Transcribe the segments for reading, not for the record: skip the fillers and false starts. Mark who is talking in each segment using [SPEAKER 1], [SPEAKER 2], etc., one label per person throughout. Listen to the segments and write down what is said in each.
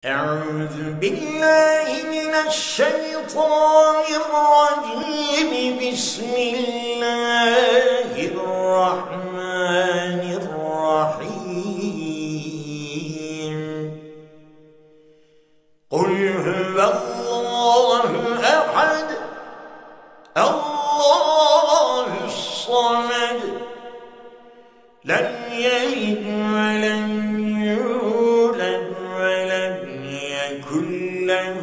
[SPEAKER 1] أعوذ بالله من الشيطان الرجيم بسم الله الرحمن الرحيم قل هو الله أحد الله الصمد لم يلد ولم يولد ولم يكن له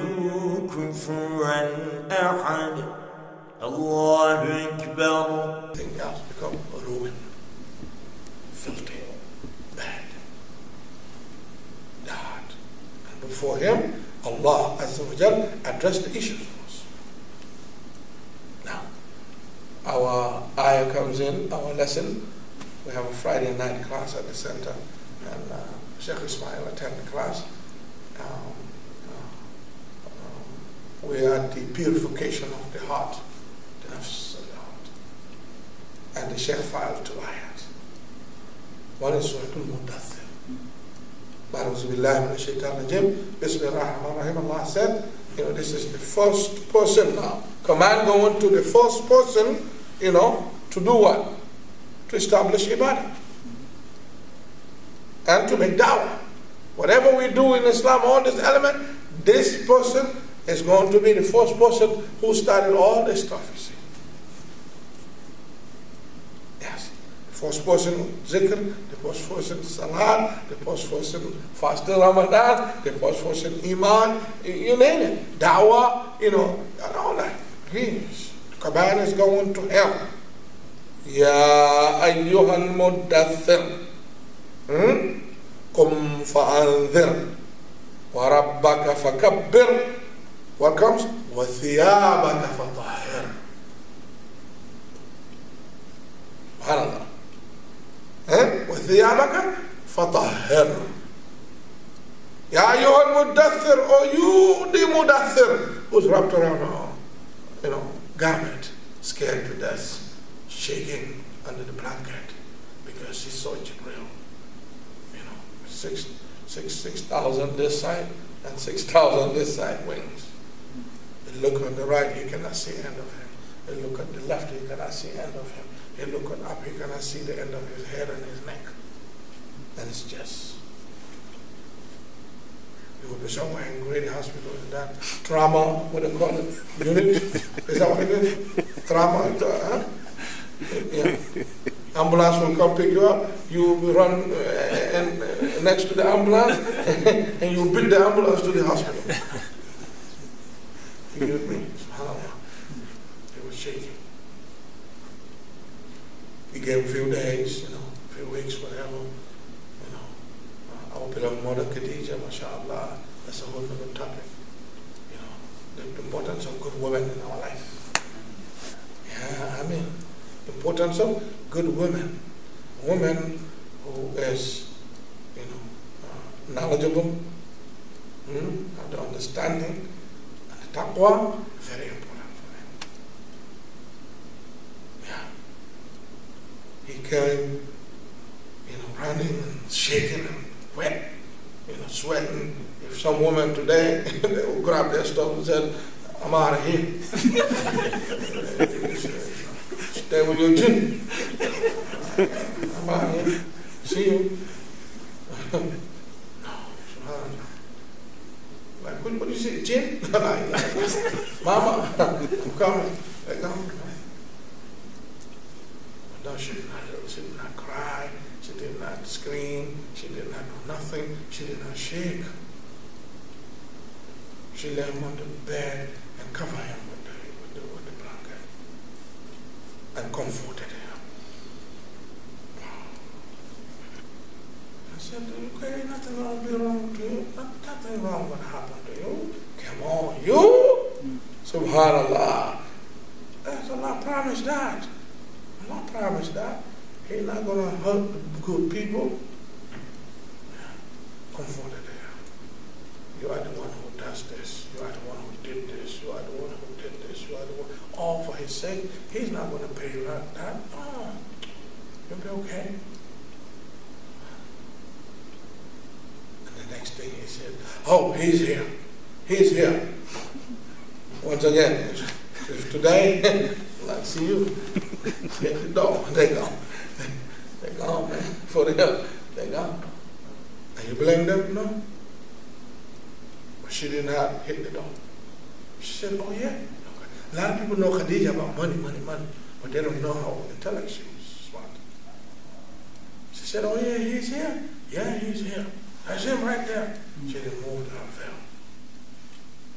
[SPEAKER 1] كفوا أحد الله أكبر.
[SPEAKER 2] Everything else become ruined, filthy, bad, dark. And before him, Allah Azza wa Jal addressed the issues for us. Now, our ayah comes in, our lesson. We have a Friday night class at the center, and Sheikh Ismail attended the class. We are at the purification of the heart, the nafs of the heart. And the Sheikh filed two ayat. One is Surah Al-Mudaththir. A'udhu billahi minash shaitanir rajim. Bismillahir-rahmanir-rahim. Allah said, this is the first person now. Command going to the first person, to do what? To establish ibadah. And to make da'wah. Whatever we do in Islam, all this element, this person is going to be the first person who started all this stuff, you see. Yes. The first person zikr, the first person salat, the first person fasting Ramadan, the first person iman, you name it. Dawah, and all that. Please. The command is going to him. Ya ayyuhal muddaththir. Qum fa'anzir. Wa rabbaka fakabbir. What comes? وَثِيَابَكَ فَطَهِّرْ. SubhanAllah. وَثِيَابَكَ فَطَهِّرْ. يَا أَيُّهَا الْمُدَّثِّرُ. Oh, you the mudaththir, who's wrapped around a garment, scared to death, shaking under the blanket because he saw Jibril. 6,000 this side and 6,000 this side wings. You look on the right, you cannot see the end of him. You look at the left, you cannot see the end of him. You look at up, you cannot see the end of his head and his neck. And it's just, you will be somewhere in Grady Hospital in that trauma, what do you call it? Unit? Is that what it is? Trauma? Huh? Yeah. Ambulance will come pick you up. You will run next to the ambulance and you will beat the ambulance to the hospital. You with me? SubhanAllah. It was shaking. He gave a few days, a few weeks, whatever. Our beloved mother Khadija, mashallah, that's a whole other topic. The importance of good women in our life. Yeah, importance of good women. A woman who is, knowledgeable, have the understanding, and the taqwa, very important for him. Yeah. He came, running and shaking and wet, sweating. If some woman today, they would grab their stuff and said, I'm out of here. Stay with your jinn. I'm out of here. See you. No, subhanAllah. Like, what do you say, jinn? Mama, I'm coming. They come. But no, she did not cry. She did not scream. She did not do nothing. She did not shake. She lay him on the bed and covered him with the blanket and comforted him. I said, okay, nothing wrong to you. Nothing wrong what happened to you. Come on, you? Subhanallah. Allah promised that. Allah promised that. He's not going to hurt the good people. Comforted him. You are the one who does this. You are the one who did this. You are the one who did this. You are the one. All for his sake. He's not going to pay you that. No. You'll be okay. And the next day thing, he said, oh, he's here. He's here. Once again, if today, I see you, hit the door, they go. They gone, man. For the help, they gone. And you blame them? No. But she did not hit the door. She said, oh yeah. A lot of people know Khadija about money, but they don't know how intelligent she is, smart. She said, oh yeah, he's here. Yeah, he's here. That's him right there. She removed her veil.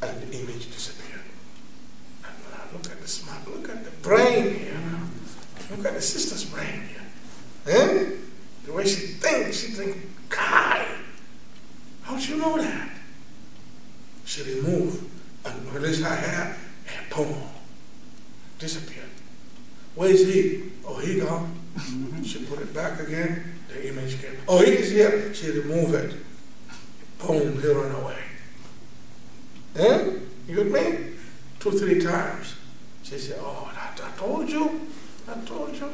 [SPEAKER 2] And the image disappeared. And when I look at the smart, look at the brain here. Look at the sister's brain here. Eh? The way she thinks, God, how'd you know that? She removed and released her hair and boom, disappeared. Where is he? Oh, he gone. She put it back again. The image came. Oh, he's here. She removed it. Boom, he ran away. Eh? You with me? 2, 3 times. She said, oh, I told you. I told you.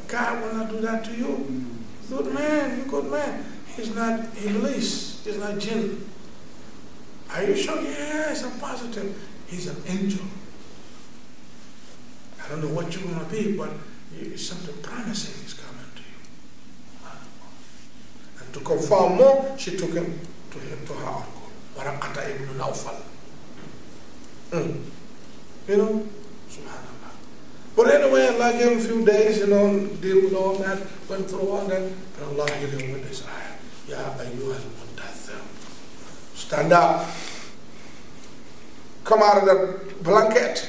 [SPEAKER 2] God will not do that to you. Good man, you're a good man. He's not Iblis. He's not jinn. Are you sure? Yes, I'm positive. He's an angel. I don't know what you're going to be, but something promising is coming to you. And to confirm more, she took him to her uncle, Waraqata ibn Nawfal. You know, subhanallah. But anyway, Allah gave him a few days, deal with all that, went through all that, and Allah hit him with this ayah. Ya ayyuhal muddathir. Stand up. Come out of the blanket.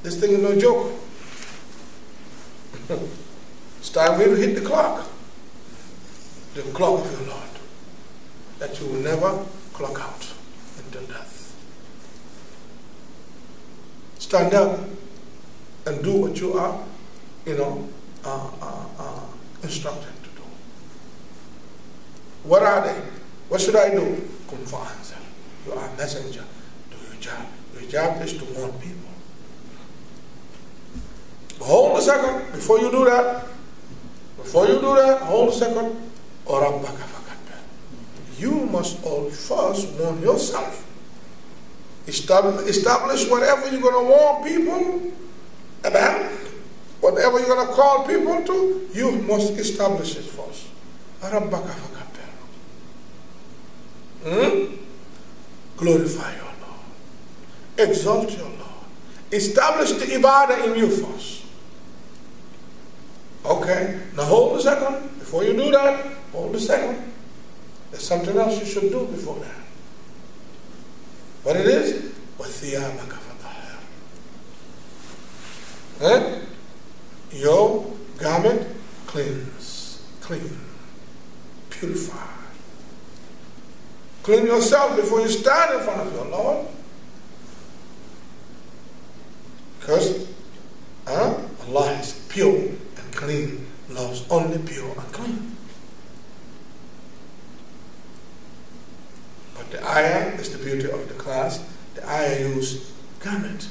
[SPEAKER 2] This thing is no joke. It's time for you to hit the clock. The clock of your Lord. That you will never clock out until death. Stand up and do what you are, instructed to do. What are they? What should I do? Come for answer. You are a messenger. Do your job. Your job is to warn people. But hold a second before you do that. Hold a second. You must all first warn yourself. Establish whatever you're going to warn people about, whatever you're going to call people to, you must establish it first. Glorify your Lord. Exalt your Lord. Establish the ibadah in you first. Okay, now hold a second. Before you do that, hold a second. There's something else you should do before that. What it is? وَثِيَابَكَ فَطَهِّرْ. Your garment clean, purify. Clean yourself before you stand in front of your Lord. Because Allah is pure and clean, loves only pure and clean. But the ayah is the beauty of the class. The ayah used garment.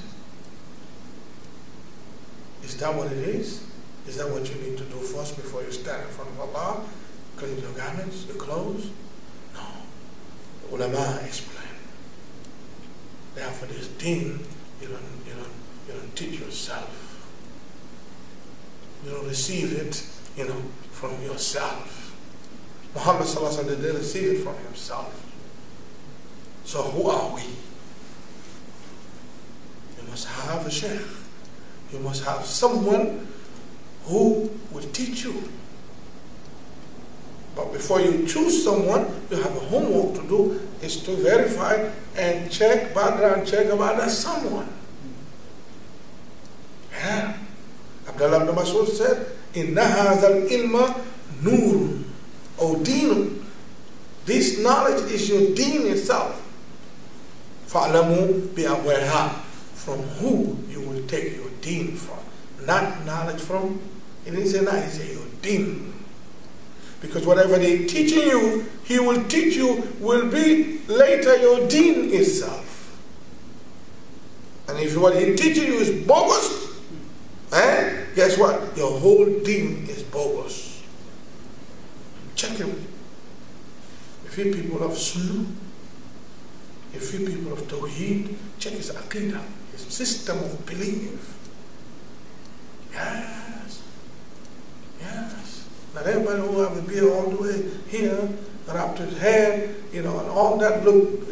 [SPEAKER 2] Is that what it is? Is that what you need to do first before you stand in front of Allah? Clean your garments, your clothes? No. The ulama explain. Therefore, this deen, you don't teach yourself. You don't receive it, from yourself. Muhammad sallallahu alaihi wasallam didn't receive it from himself. So who are we? You must have a sheikh. You must have someone who will teach you. But before you choose someone, you have a homework to do, is to verify and check, background check about that someone. Yeah. Abdullah ibn Mas'ud said, Inna hadha al-ilma noorun, or deenun. This knowledge is your deen itself. Fa'lamu bi'awaiha. From who you will take your deen from. Not knowledge from, it didn't say that, he said your deen. Because whatever they're teaching you, he will teach you, will be later your deen itself. And if what he teaches you is bogus, guess what? Your whole deen is bogus. Check him. If If you people of Sunnah, if you people of Tawheed, check his Aqidah, his system of belief. Yes. Yes. Not everybody who have a beard all the way here, wrapped his hair, and all that look,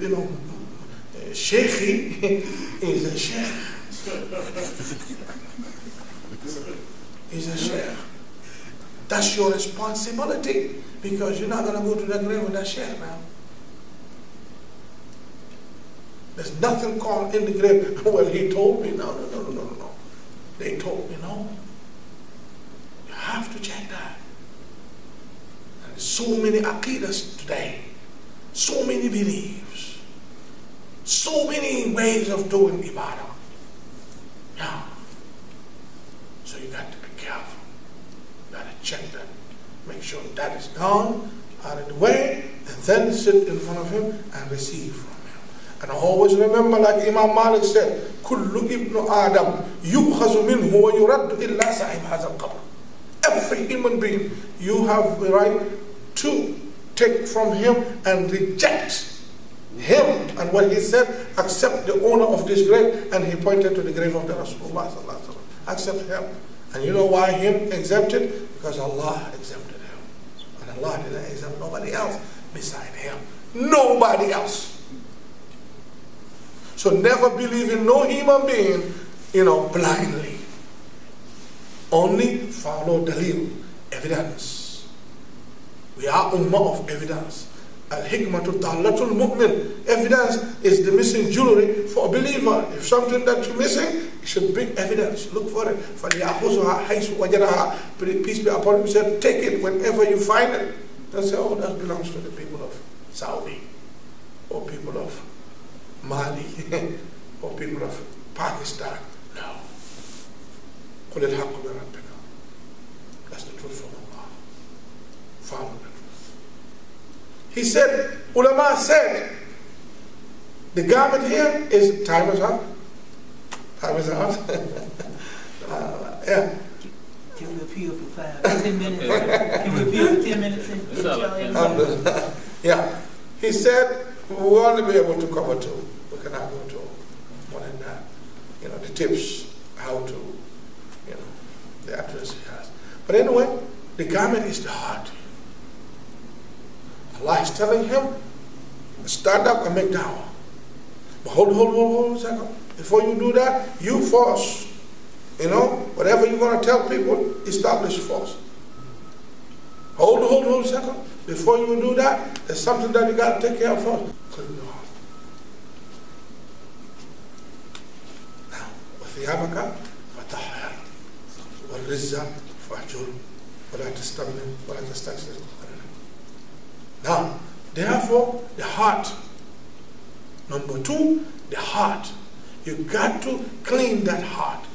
[SPEAKER 2] shaky, is a sheikh. He's a sheikh. That's your responsibility, because you're not going to go to the grave with that sheikh now. There's nothing called in the grave. Well, he told me. No. They told me no. You have to check that. There's so many aqidas today, so many beliefs, so many ways of doing ibadah. Yeah. So you got to be careful. You got to check that. Make sure that is gone, out of the way, and then sit in front of him and receive from him. And always remember, like Imam Malik said, كل ابن آدم يؤخذ منه ويرد إلا صاحب هذا القبر. Every human being, you have the right to take from him and reject him and what he said, accept the owner of this grave. And he pointed to the grave of the Rasulullah sallallahu alaihi wasallam. Accept him. And you know why him exempted? Because Allah exempted him. And Allah didn't exempt nobody else beside him. Nobody else. So never believe in no human being, blindly. Only follow dalil, evidence. We are ummah of evidence. Al-hikmatu ta'latul mu'min. Evidence is the missing jewelry for a believer. If something that you're missing, you should bring evidence. Look for it. فَلْيَأْخُذُهَا حَيْثُ وَجَدَهَا. Peace be upon him. He said, take it whenever you find it. Don't say, oh, that belongs to the people of Saudi, or people of Mali, or people of Pakistan. No. قُلِ الْحَقُّ بِرَبِّكَ. That's the truth from Allah. Follow the truth. He said, ulama said, the garment here is, time is up. Time is out. Yeah.
[SPEAKER 3] Can we appeal for 10 minutes? Can we appeal for 10 minutes?
[SPEAKER 2] Yeah. He said, we will only be able to cover 2. We cannot go to more than that. The tips, how to, the address he has. But anyway, the garment is the heart. Allah is telling him, stand up and make da'wah. But hold a second. Before you do that, you first, whatever you're going to tell people, establish first. Hold a second. Before you do that, there's something that you got to take care of first. Clean your heart. Now, وَثِيَابَكَ فَطَهِّرْ وَالرِّزَّ فَاهْجُرْ وَلَا تَسْتَمْنِمْ وَلَا تَسْتَكْثِرْ. Now, therefore, the heart. Number 2, the heart. You got to clean that heart.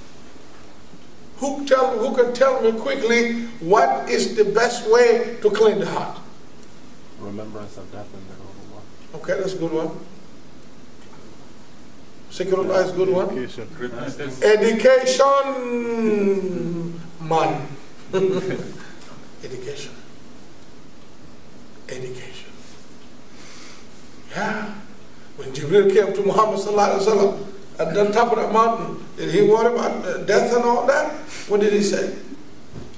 [SPEAKER 2] Who can tell me quickly what is the best way to clean the heart?
[SPEAKER 4] Remembrance of death and the
[SPEAKER 2] Okay, that's a good one. Secular is a good one. Education. Man. Education. Yeah. When Jibril came to Muhammad sallallahu alaihi wasallam at the top of the mountain, did he worry about death and all that? What did he say?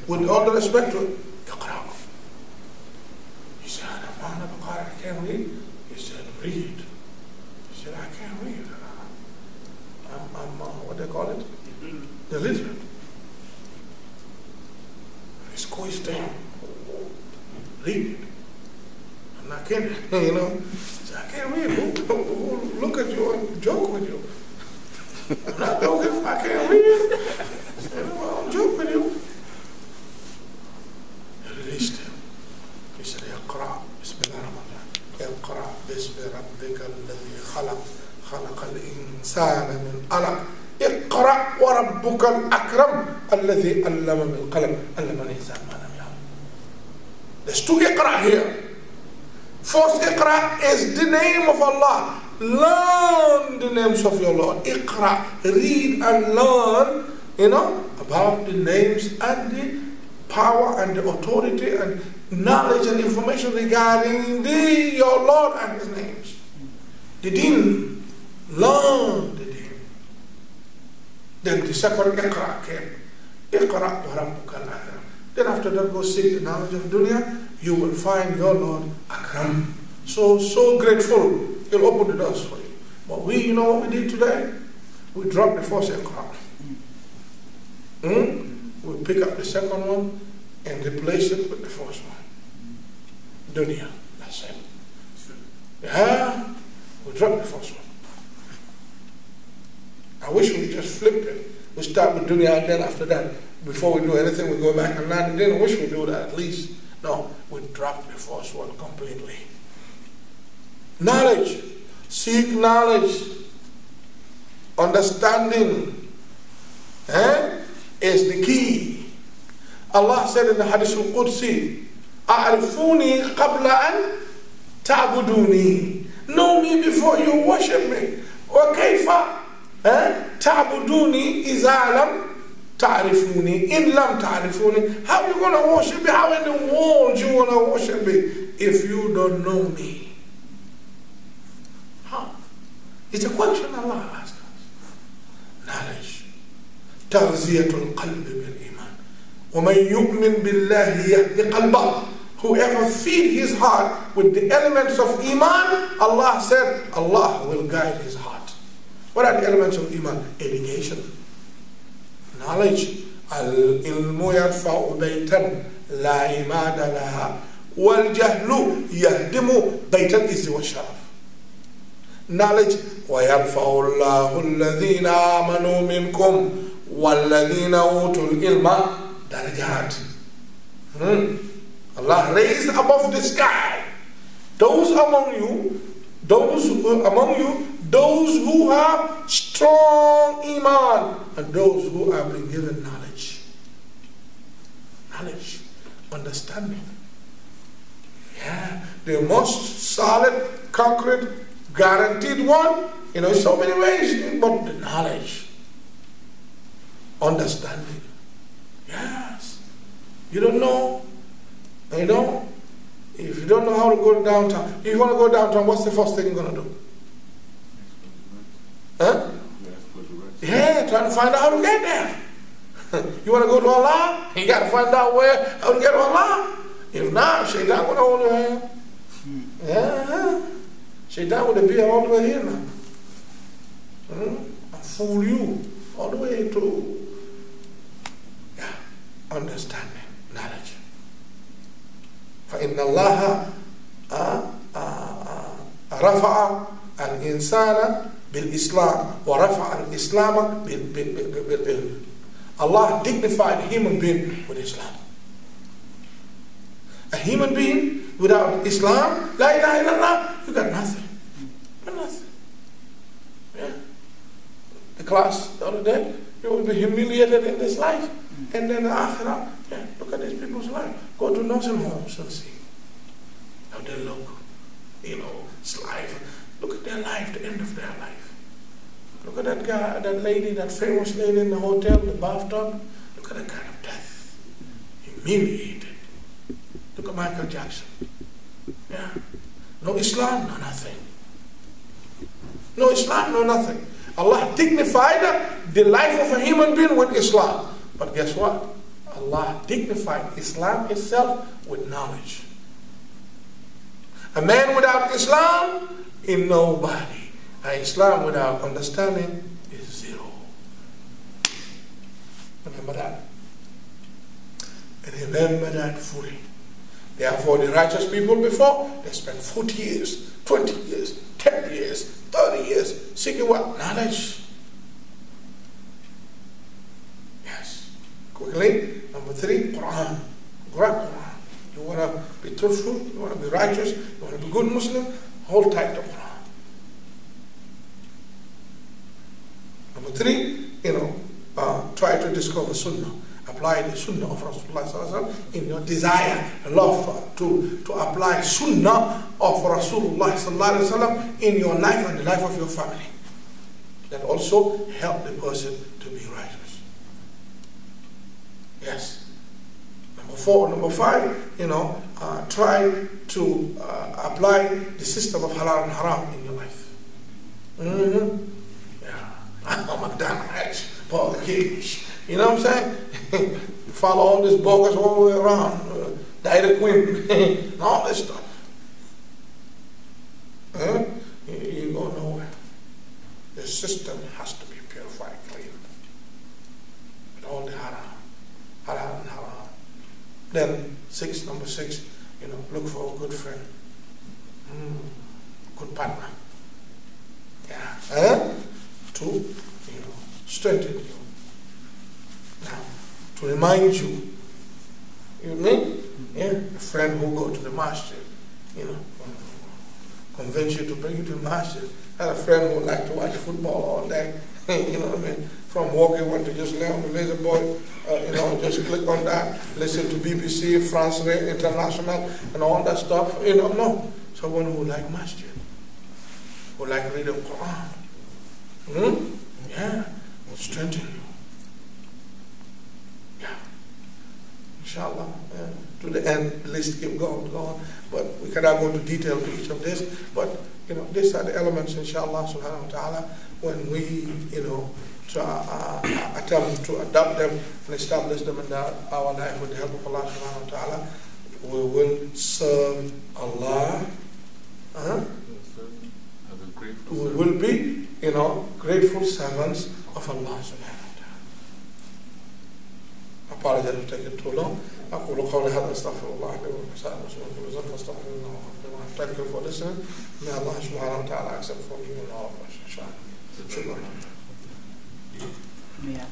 [SPEAKER 2] With all the respect to him, he said, I can't read. He said, read. He said, I can't read. I'm what they call it? Illiterate. He's squeezed down. Read it. I'm not kidding, I can't read. Who look at you and joke with you? I'm not joking. I can't read. I'll joke with you. He released him. He said, اقرأ بسم الله الرحمن الرحيم. اقرأ باسم ربك الذي خلق خلق الإنسان من علق. اقرأ وربك الأكرم الذي علم بالقلم علم الإنسان ما لم يعلم. There's 2 اقرأ here. First Iqra is the name of Allah. Learn the names of your Lord. Iqra, read and learn, about the names and the power and the authority and knowledge and information regarding your Lord and His names. The deen, learn the deen. Then the second Iqra came. Iqra wa rabbuka al-akram. Then after that, go seek the knowledge of dunya. You will find your Lord Akram. So grateful. He'll open the doors for you. But we, you know what we did today? We dropped the first Iqra. We pick up the second one and replace it with the first one. Dunya. That's it. Yeah. We dropped the first one. I wish we just flipped it. We start with dunya and then after that, before we do anything, we go back and learn it. I wish we do that at least. No, we dropped the first one completely. Knowledge. Seek knowledge. Understanding is the key. Allah said in the Hadith al-Qudsi, أَعْرِفُونِي قَبْلَ أَن تَعْبُدُونِي. Know me before you worship me. وَكَيْفَ تَعْبُدُونِي إِذَا لَمْ تَعْرِفُونِي إِن لَمْ تَعْرِفُونِي. How are you going to worship me? How in the world you want to worship me if you don't know me? Huh? It's a question Allah asks us. Knowledge. تَغْذِيَةُ الْقَلْبِ بِالْإِيمَانِ وَمَنْ يُؤْمِنْ بِاللَّهِ يَهْدِ قَلْبَهُ. Whoever feed his heart with the elements of Iman, Allah said, Allah will guide his heart. What are the elements of Iman? Education, knowledge. Al-ilmu yarfa'u baytan la imada laha wal jahlu yahdimu baytan izzi wa sharaf. Knowledge. Wa yarfa'u Allahu alladhina amanu minkum walladhina utul ilma darajat. Allah raised above the sky those among you who have strong Iman and those who have been given knowledge. Knowledge, understanding. Yeah, the most solid, concrete, guaranteed one, in so many ways, but the knowledge, understanding. Yes, you don't know. If you don't know how to go downtown, if you want to go downtown, what's the first thing you're going to do? Huh? Yeah, trying to find out how to get there. You want to go to Allah? You got to find out how to get to Allah. If not, Shaitan will hold your hand. Yeah. Shaitan will be all the way here now. And fool you all the way to understanding, knowledge. فإن الله رفع الإنسان بالإسلام ورفع الإسلام بالعلم. Allah dignified a human being with Islam. A human being without Islam, la ilaha illallah, you got nothing. Got nothing. Yeah. The class the other day, you will be humiliated in this life, and then the akhirah. Yeah, look at these people's life. Go to nursing homes and see how they look. It's life. Look at their life, the end of their life. Look at that guy, that lady, that famous lady in the hotel, the bathtub. Look at that kind of death. Humiliated. Look at Michael Jackson. Yeah. No Islam, no nothing. No Islam, no nothing. Allah dignified the life of a human being with Islam. But guess what? Allah dignified Islam itself with knowledge. A man without Islam is nobody. And Islam without understanding is zero. Remember that. And remember that fully. Therefore, the righteous people before, they spent 40 years, 20 years, 10 years, 30 years seeking what? Knowledge. Yes. Quickly. Number 3, Quran. Quran. You want to be truthful, you want to be righteous, you want to be a good Muslim, hold tight to Quran. Number 3, try to discover Sunnah. Apply the Sunnah of Rasulullah in your desire, love to apply Sunnah of Rasulullah in your life and the life of your family. That also help the person to be righteous. Yes. Number five, try to apply the system of halal and haram in your life. Yeah, McDonald's, Paul the Cage. You know what I'm saying? Follow all this bogus all the way around, Dairy Queen, and all this stuff. You go nowhere. The system has to be purified, clean. With all the haram and haram. Then number six, look for a good friend. Good partner. Yeah. To, strengthen you. Now, to remind you, a friend who go to the masjid, convince you to bring you to the masjid. I had a friend who liked to watch football all day, From walking, went to just lay on the laser board, just click on that, listen to BBC, France International, and all that stuff. No. Someone who like masjid, who like reading Quran. Yeah, will strengthen you. Yeah. Inshallah. To the end, the list keep going. But we cannot go into detail to each of this. But, these are the elements, inshallah, subhanahu wa ta'ala, when we, attempt to adopt them and establish them in our life with the help of Allah subhanahu wa ta'ala, we will serve Allah. We will be, grateful servants of Allah subhanahu wa ta'ala. I apologize for taking too long. أقول قولي هذا أستغفر الله لي ولسائر المسلمين كل ذنب فاستغفر الله. Thank you for listening. May Allah subhanahu wa ta'ala accept from you and all of us. Inshallah. Shukran.
[SPEAKER 3] Yeah.